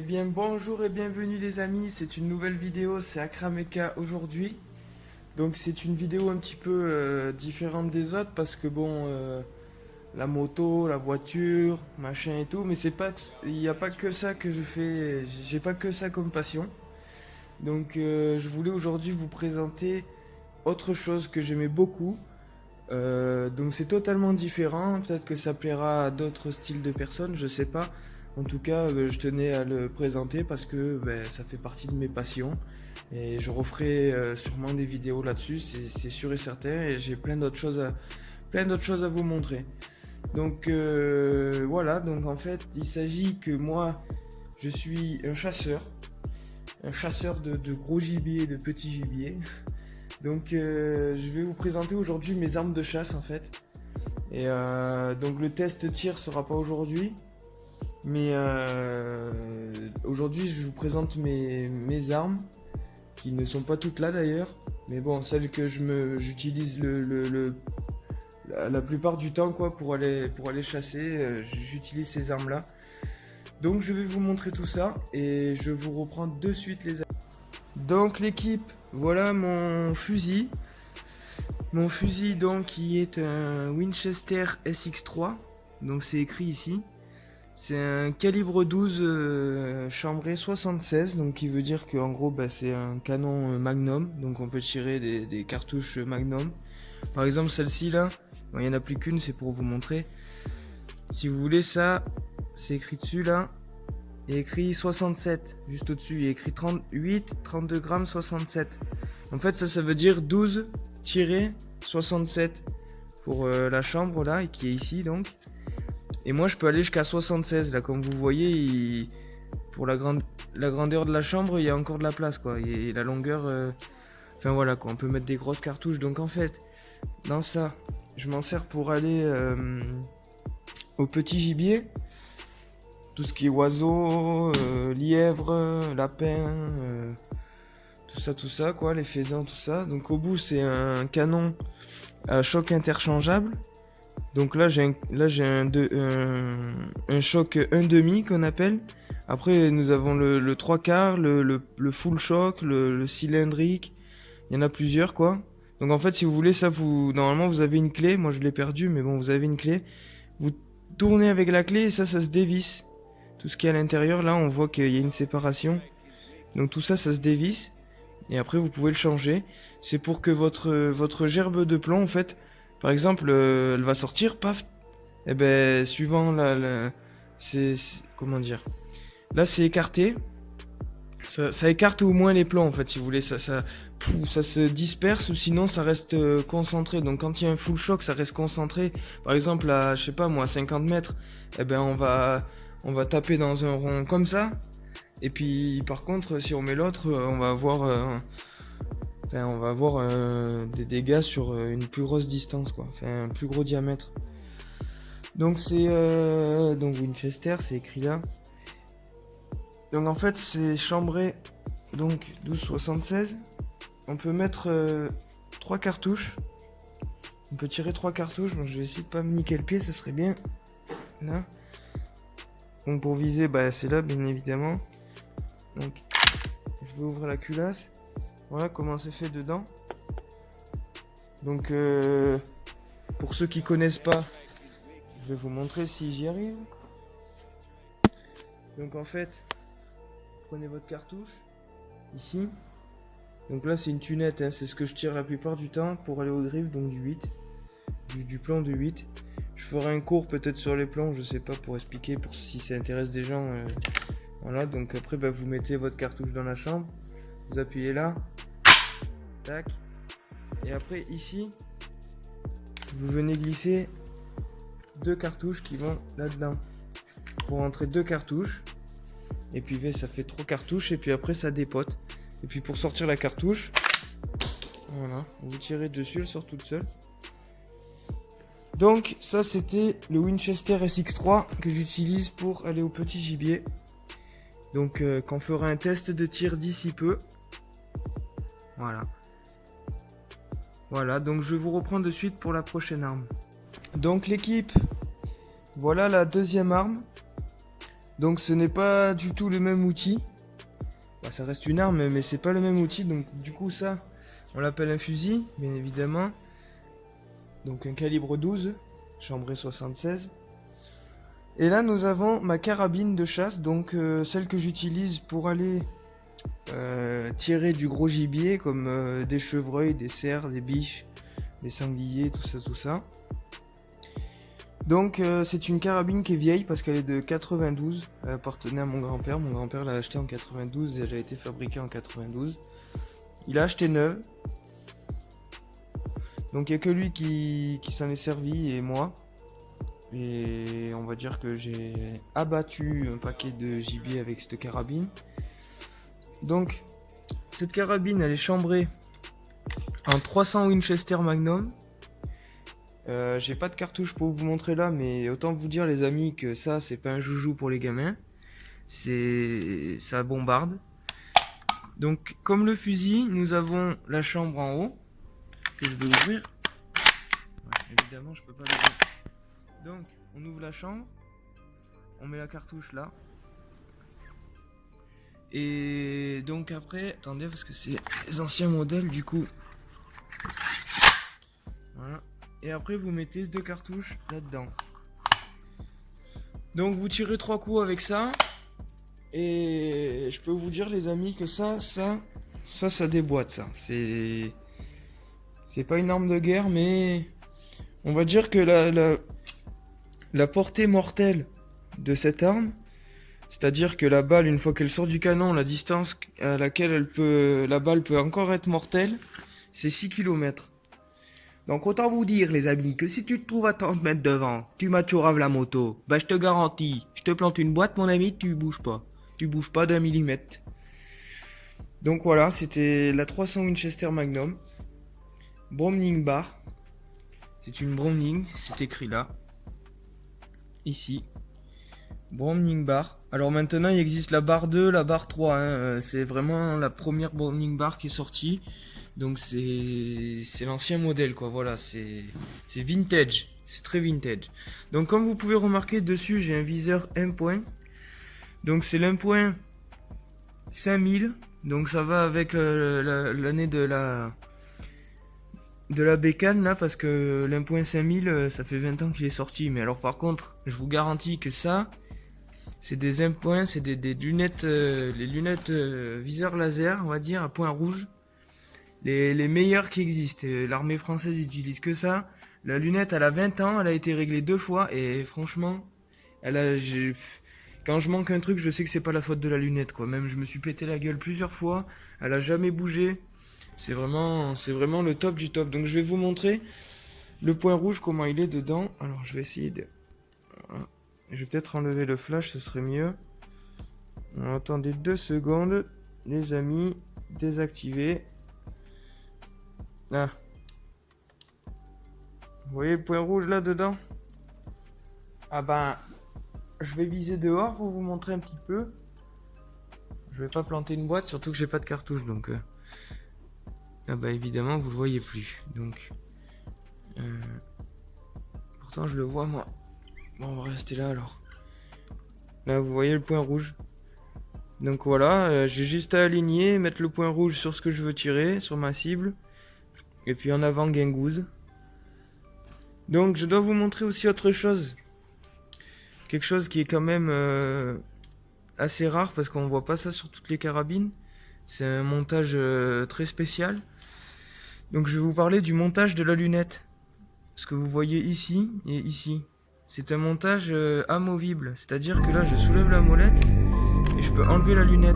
bien bonjour et bienvenue les amis, c'est une nouvelle vidéo, c'est Akrameka aujourd'hui. Donc c'est une vidéo un petit peu différente des autres parce que bon, la moto, la voiture, machin et tout, mais c'est pas, il n'y a pas que ça que je fais, j'ai pas que ça comme passion. Donc je voulais aujourd'hui vous présenter autre chose que j'aimais beaucoup. Donc c'est totalement différent, peut-être que ça plaira à d'autres styles de personnes, je sais pas. En tout cas, je tenais à le présenter parce que ça fait partie de mes passions et je referai sûrement des vidéos là-dessus, c'est sûr et certain, et j'ai plein d'autres choses à vous montrer. Donc voilà, donc en fait, il s'agit que moi, je suis un chasseur de gros gibier et de petits gibiers. Donc je vais vous présenter aujourd'hui mes armes de chasse en fait. Et donc le test tir sera pas aujourd'hui. Mais aujourd'hui je vous présente mes armes. Qui ne sont pas toutes là d'ailleurs. Mais bon, celles que j'utilise la plupart du temps quoi, pour aller chasser. J'utilise ces armes là. Donc je vais vous montrer tout ça. Et je vous reprends de suite les armes. Donc l'équipe, voilà mon fusil. Mon fusil donc qui est un Winchester SX3. Donc c'est écrit ici. C'est un calibre 12 chambré 76. Donc qui veut dire qu'en gros c'est un canon Magnum. Donc on peut tirer des cartouches Magnum. Par exemple celle-ci là. Bon, il n'y en a plus qu'une, c'est pour vous montrer. Si vous voulez ça, c'est écrit dessus là. Il y a écrit 67 juste au-dessus, il y a écrit 38, 32 grammes 67. En fait ça veut dire 12-67 pour la chambre là, et qui est ici donc. Et moi je peux aller jusqu'à 76 là, comme vous voyez, pour la grandeur de la chambre il y a encore de la place quoi. Et la longueur, enfin voilà quoi, on peut mettre des grosses cartouches. Donc en fait, dans ça, je m'en sers pour aller au petit gibier. Tout ce qui est oiseaux, lièvres, lapins, tout ça quoi, les faisans, tout ça. Donc au bout c'est un canon à choc interchangeable. Donc là j'ai un choc 1,5 qu'on appelle. Après nous avons le 3 quarts, le full choc, le cylindrique. Il y en a plusieurs quoi. Donc en fait si vous voulez ça, normalement vous avez une clé. Moi je l'ai perdu mais bon, vous avez une clé. Vous tournez avec la clé et ça se dévisse. Tout ce qui est à l'intérieur, là, on voit qu'il y a une séparation. Donc tout ça, ça se dévisse. Et après, vous pouvez le changer. C'est pour que votre gerbe de plomb, en fait, par exemple, elle va sortir, paf. Et ben, suivant comment dire. Là, c'est écarté. Ça écarte au moins les plombs, en fait, si vous voulez. Ça se disperse ou sinon, ça reste concentré. Donc quand il y a un full choc, ça reste concentré. Par exemple, à, je sais pas moi, 50 mètres, eh ben, on va taper dans un rond comme ça. Et puis par contre si on met l'autre, on va avoir des dégâts sur une plus grosse distance quoi. Enfin un plus gros diamètre. Donc c'est donc Winchester, c'est écrit là. Donc en fait c'est chambré donc 12,76. On peut mettre 3 cartouches. On peut tirer 3 cartouches. Bon, je vais essayer de pas me niquer le pied, ça serait bien. Là. Donc pour viser, c'est là bien évidemment. Donc je vais ouvrir la culasse. Voilà comment c'est fait dedans. Donc pour ceux qui connaissent pas, je vais vous montrer si j'y arrive. Donc en fait, prenez votre cartouche ici. Donc là c'est une tunette, hein, c'est ce que je tire la plupart du temps pour aller au griffe, donc du 8. Du plomb de 8. Je ferai un cours peut-être sur les plombs, je sais pas, pour expliquer, pour si ça intéresse des gens. Voilà, donc après vous mettez votre cartouche dans la chambre, vous appuyez là, tac, et après ici, vous venez glisser 2 cartouches qui vont là-dedans. Pour rentrer 2 cartouches, et puis ça fait 3 cartouches, et puis après ça dépote. Et puis pour sortir la cartouche, voilà, vous tirez dessus, elle sort toute seule. Donc ça c'était le Winchester SX3 que j'utilise pour aller au petit gibier. Donc qu'on fera un test de tir d'ici peu. Voilà, donc je vous reprends de suite pour la prochaine arme. Donc l'équipe, voilà la deuxième arme. Donc ce n'est pas du tout le même outil. Bah, ça reste une arme, mais c'est pas le même outil. Donc du coup ça, on l'appelle un fusil, bien évidemment. Donc un calibre 12, chambré 76. Et là nous avons ma carabine de chasse, donc celle que j'utilise pour aller tirer du gros gibier, comme des chevreuils, des cerfs, des biches, des sangliers, tout ça, tout ça. Donc c'est une carabine qui est vieille parce qu'elle est de 92, elle appartenait à mon grand-père l'a achetée en 92 et elle a été fabriquée en 92. Il a acheté neuve, donc il n'y a que lui qui s'en est servi et moi. Et on va dire que j'ai abattu un paquet de gibier avec cette carabine. Donc cette carabine elle est chambrée en 300 Winchester Magnum. J'ai pas de cartouche pour vous montrer là, mais autant vous dire les amis que ça c'est pas un joujou pour les gamins, ça bombarde. Donc comme le fusil, nous avons la chambre en haut que je vais ouvrir. Ouais, évidemment je peux pas l'ouvrir. Donc on ouvre la chambre, on met la cartouche là. Et donc après, attendez parce que c'est les anciens modèles du coup. Voilà. Et après vous mettez 2 cartouches là-dedans. Donc vous tirez 3 coups avec ça. Et je peux vous dire les amis que ça déboîte ça. C'est pas une arme de guerre, mais on va dire que la portée mortelle de cette arme, c'est-à-dire que la balle, une fois qu'elle sort du canon, la distance à laquelle la balle peut encore être mortelle, c'est 6 km. Donc autant vous dire les amis que si tu te trouves à 30 mètres devant, tu m'achouraves la moto, bah je te garantis, je te plante une boîte mon ami, tu bouges pas. Tu bouges pas d'un millimètre. Donc voilà, c'était la 300 Winchester Magnum. Browning bar. C'est une Browning, c'est écrit là. Ici. Browning bar. Alors maintenant il existe la barre 2, la barre 3. Hein. C'est vraiment la première Browning bar qui est sortie. Donc c'est l'ancien modèle quoi, voilà, c'est vintage, c'est très vintage. Donc comme vous pouvez remarquer dessus, j'ai un viseur 1 point. Donc c'est l'impoint 5000, donc ça va avec l'année de la bécane là, parce que l'impoint 5000 ça fait 20 ans qu'il est sorti. Mais alors par contre, je vous garantis que ça, c'est des impoints, c'est des lunettes, les lunettes viseur laser, on va dire, à point rouge. Les meilleurs qui existent. L'armée française utilise que ça. La lunette, elle a 20 ans, elle a été réglée 2 fois et franchement, quand je manque un truc, je sais que c'est pas la faute de la lunette quoi. Même je me suis pété la gueule plusieurs fois, elle a jamais bougé. C'est vraiment le top du top. Donc je vais vous montrer le point rouge, comment il est dedans. Alors je vais essayer de... Je vais peut-être enlever le flash, ce serait mieux. Alors, attendez 2 secondes, les amis, désactiver. Là. Vous voyez le point rouge là dedans? Ah ben, je vais viser dehors pour vous montrer un petit peu. Je vais pas planter une boîte, surtout que j'ai pas de cartouche, donc ah bah évidemment vous le voyez plus. Donc pourtant je le vois moi. Bon, on va rester là alors. Là vous voyez le point rouge. Donc voilà, j'ai juste à aligner, mettre le point rouge sur ce que je veux tirer, sur ma cible. Et puis en avant guingouze. Donc je dois vous montrer aussi autre chose. Quelque chose qui est quand même assez rare parce qu'on voit pas ça sur toutes les carabines. C'est un montage très spécial. Donc je vais vous parler du montage de la lunette. Ce que vous voyez ici et ici. C'est un montage amovible. C'est-à-dire que là je soulève la molette et je peux enlever la lunette.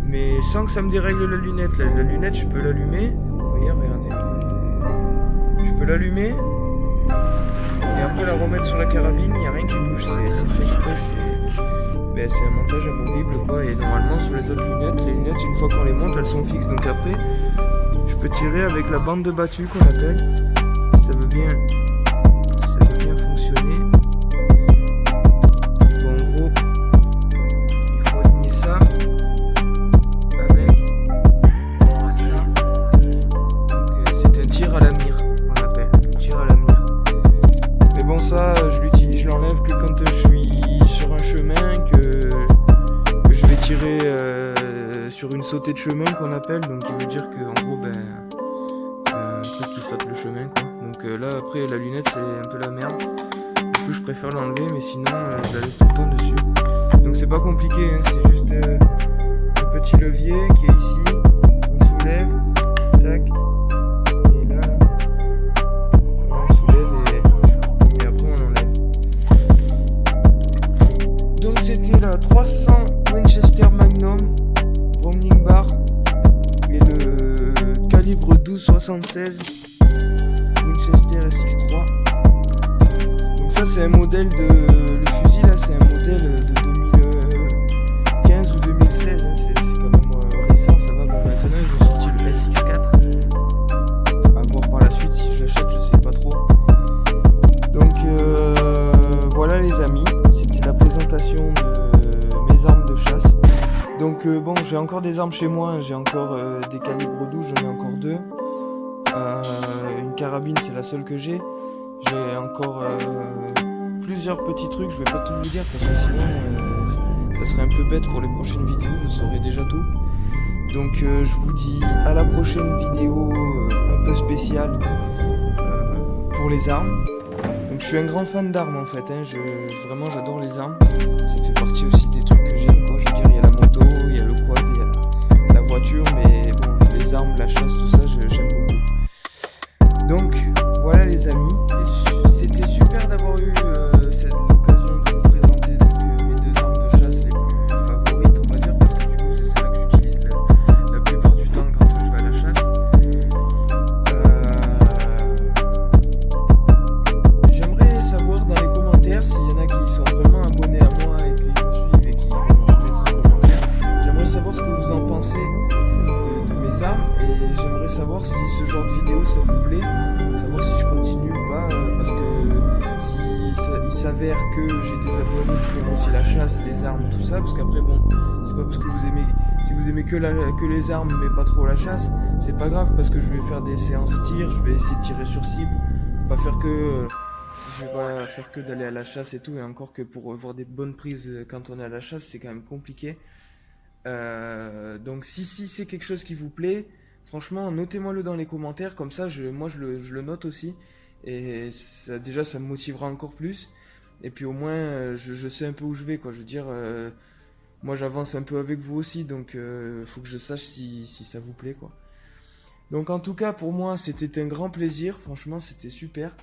Mais sans que ça me dérègle la lunette. La lunette je peux l'allumer. Vous voyez, regardez. Je peux l'allumer. Et après la remettre sur la carabine, il n'y a rien qui bouge. C'est fait exprès. C'est un montage amovible quoi. Et normalement sur les autres lunettes, les lunettes une fois qu'on les monte elles sont fixes. Donc après je peux tirer avec la bande de battue qu'on appelle. Ça veut bien fonctionner. Donc, en gros, il faut aligner ça avec ça. Donc, c'est un tir à la mire, on appelle. Un tir à la mire. Mais bon ça, je l'enlève que quand je suis sur un chemin, sautée de chemin qu'on appelle, donc qui veut dire que en gros ben un truc qui saute le chemin quoi. Donc là après la lunette c'est un peu la merde. Du coup je préfère l'enlever, mais sinon je la laisse tout le temps dessus. Donc c'est pas compliqué, hein, c'est juste le petit levier qui est ici. On soulève, tac. Et là on soulève et après on enlève. Donc c'était la 300 Winchester Magnum Browning Bar et le calibre 12-76 Winchester SX3. Donc ça c'est un modèle le fusil là c'est un modèle de 2015 ou 2016, hein, c'est quand même récent, ça va. Bon maintenant ils ont sorti le SX4, à voir par la suite si je l'achète, je sais pas trop. Donc voilà les amis, c'était la présentation de mes armes de chasse. Donc bon, j'ai encore des armes chez moi, hein. J'ai encore des calibres 12, j'en ai encore 2. Une carabine, c'est la seule que j'ai. J'ai encore plusieurs petits trucs, je vais pas tout vous dire parce que sinon ça serait un peu bête pour les prochaines vidéos, vous saurez déjà tout. Donc je vous dis à la prochaine vidéo un peu spéciale pour les armes. Donc je suis un grand fan d'armes en fait, hein. Vraiment j'adore les armes, ça fait partie aussi des trucs que j'aime quoi. Je veux dire, il y a la moto, il y a le quad, il y a la voiture, mais bon, les armes, la chasse, tout ça, j'aime beaucoup. Donc voilà les amis, c'était super d'avoir eu l'occasion de vous présenter mes 2 armes de chasse les plus favorites, on va dire, parce que du coup c'est celle-là que j'utilise la plupart du temps quand je vais à la chasse. J'aimerais savoir dans les commentaires s'il y en a qui sont vraiment abonnés à moi et qui me suivent et qui vont mettre un commentaire. J'aimerais savoir ce que vous en pensez de mes armes et j'aimerais savoir si ce genre de vidéo ça vous plaît, savoir si je continue ou pas, parce que si il s'avère que j'ai des abonnés qui aiment aussi la chasse, les armes, tout ça, parce qu'après bon, c'est pas parce que vous aimez, si vous aimez que les armes mais pas trop la chasse, c'est pas grave parce que je vais faire des séances tir, je vais essayer de tirer sur cible, pas faire que je vais pas faire que d'aller à la chasse et tout, et encore que pour avoir des bonnes prises quand on est à la chasse c'est quand même compliqué. Donc si c'est quelque chose qui vous plaît, franchement notez-moi le dans les commentaires, comme ça moi je le note aussi, et ça, déjà ça me motivera encore plus, et puis au moins je sais un peu où je vais quoi. Je veux dire moi j'avance un peu avec vous aussi, donc faut que je sache si ça vous plaît quoi. Donc en tout cas pour moi c'était un grand plaisir, franchement c'était super.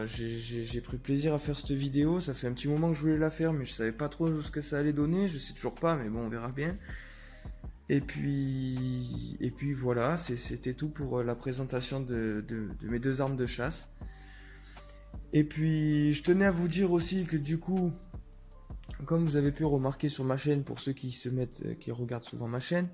J'ai pris plaisir à faire cette vidéo, ça fait un petit moment que je voulais la faire mais je savais pas trop ce que ça allait donner, je sais toujours pas mais bon on verra bien. Et puis voilà, c'était tout pour la présentation de mes 2 armes de chasse. Et puis je tenais à vous dire aussi que du coup, comme vous avez pu remarquer sur ma chaîne, pour ceux qui regardent souvent ma chaîne,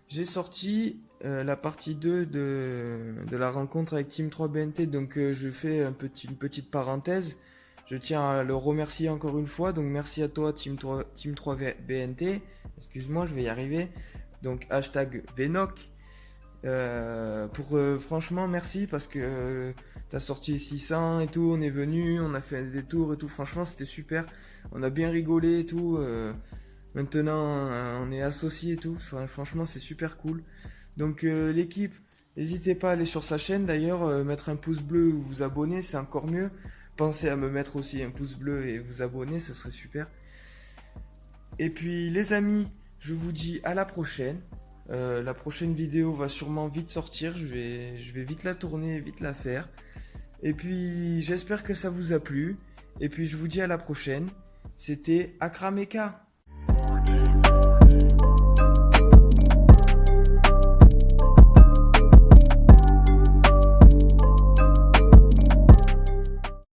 j'ai sorti la partie 2 de la rencontre avec Team 3 BNT, donc je fais une petite parenthèse. Je tiens à le remercier encore une fois, donc merci à toi Team 3 BNT, excuse-moi je vais y arriver, donc hashtag Venoc, franchement merci parce que t'as sorti 600 et tout, on est venu, on a fait des tours et tout, franchement c'était super, on a bien rigolé et tout. Maintenant, on est associés et tout. Enfin, franchement, c'est super cool. Donc, l'équipe, n'hésitez pas à aller sur sa chaîne. D'ailleurs, mettre un pouce bleu ou vous abonner, c'est encore mieux. Pensez à me mettre aussi un pouce bleu et vous abonner, ça serait super. Et puis, les amis, je vous dis à la prochaine. La prochaine vidéo va sûrement vite sortir. Je vais vite la tourner, vite la faire. Et puis, j'espère que ça vous a plu. Et puis, je vous dis à la prochaine. C'était Akrameka.